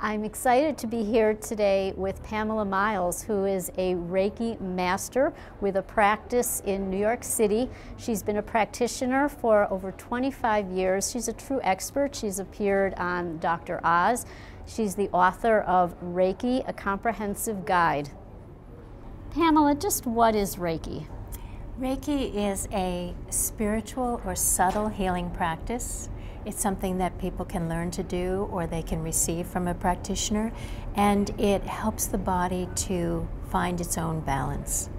I'm excited to be here today with Pamela Miles, who is a Reiki master with a practice in New York City. She's been a practitioner for over 25 years. She's a true expert. She's appeared on Dr. Oz. She's the author of Reiki, A Comprehensive Guide. Pamela, just what is Reiki? Reiki is a spiritual or subtle healing practice. It's something that people can learn to do or they can receive from a practitioner, and it helps the body to find its own balance.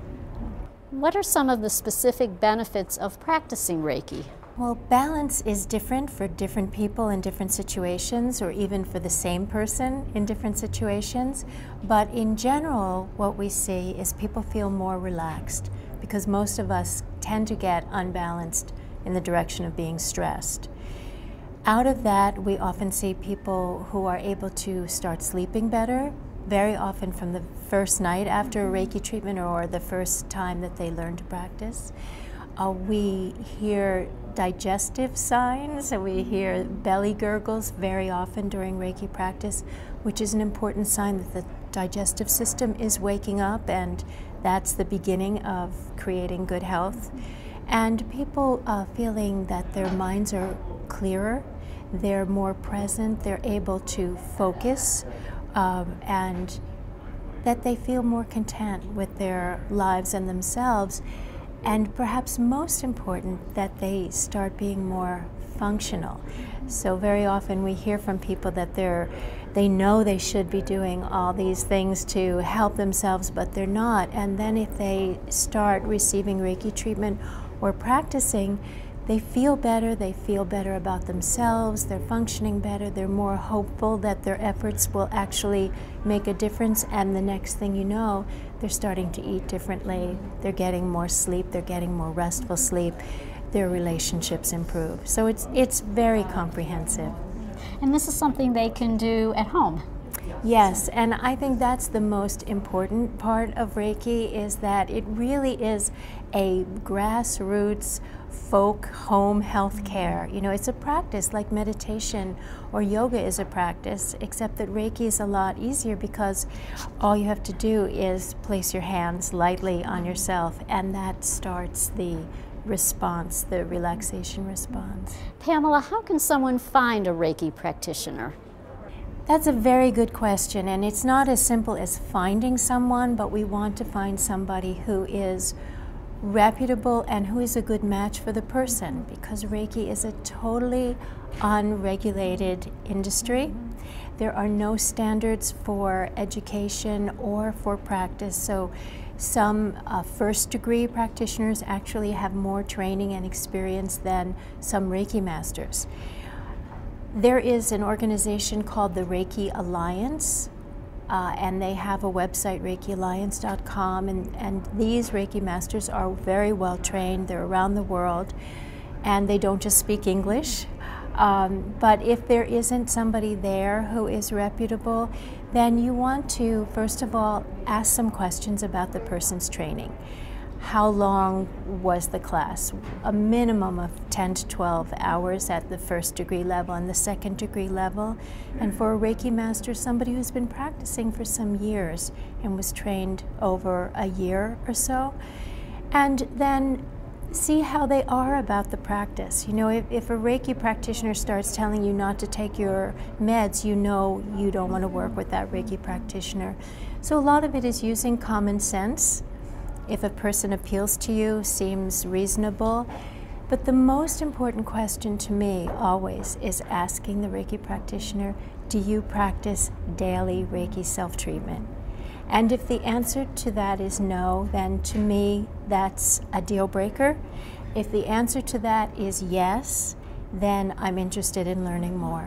What are some of the specific benefits of practicing Reiki? Well, balance is different for different people in different situations, or even for the same person in different situations. But in general, what we see is people feel more relaxed because most of us tend to get unbalanced in the direction of being stressed. Out of that, we often see people who are able to start sleeping better, very often from the first night after a Reiki treatment or the first time that they learn to practice. We hear digestive signs, and we hear belly gurgles very often during Reiki practice, which is an important sign that the digestive system is waking up, and that's the beginning of creating good health. And people feeling that their minds are clearer, they're more present, they're able to focus, and that they feel more content with their lives and themselves. And perhaps most important, that they start being more functional. So very often we hear from people that they know they should be doing all these things to help themselves, but they're not. And then if they start receiving Reiki treatment or practicing, they feel better about themselves, they're functioning better, they're more hopeful that their efforts will actually make a difference, and the next thing you know, they're starting to eat differently, they're getting more sleep, they're getting more restful sleep, their relationships improve. So it's very comprehensive. And this is something they can do at home? Yes, and I think that's the most important part of Reiki, is that it really is a grassroots folk home health care. You know, it's a practice like meditation or yoga is a practice, except that Reiki is a lot easier because all you have to do is place your hands lightly on yourself, and that starts the response, the relaxation response. Pamela, how can someone find a Reiki practitioner? That's a very good question, and it's not as simple as finding someone, but we want to find somebody who is reputable and who is a good match for the person, because Reiki is a totally unregulated industry. There are no standards for education or for practice, so some first-degree practitioners actually have more training and experience than some Reiki masters. There is an organization called the Reiki Alliance, and they have a website, ReikiAlliance.com, and these Reiki masters are very well trained. They're around the world, and they don't just speak English. But if there isn't somebody there who is reputable, then you want to, first of all, ask some questions about the person's training. How long was the class? A minimum of 10 to 12 hours at the first degree level and the second degree level. And for a Reiki master, somebody who's been practicing for some years and was trained over a year or so. And then see how they are about the practice. You know, if a Reiki practitioner starts telling you not to take your meds, you know you don't want to work with that Reiki practitioner. So a lot of it is using common sense. If a person appeals to you, seems reasonable. But the most important question to me always is asking the Reiki practitioner, do you practice daily Reiki self-treatment? And if the answer to that is no, then to me that's a deal breaker. If the answer to that is yes, then I'm interested in learning more.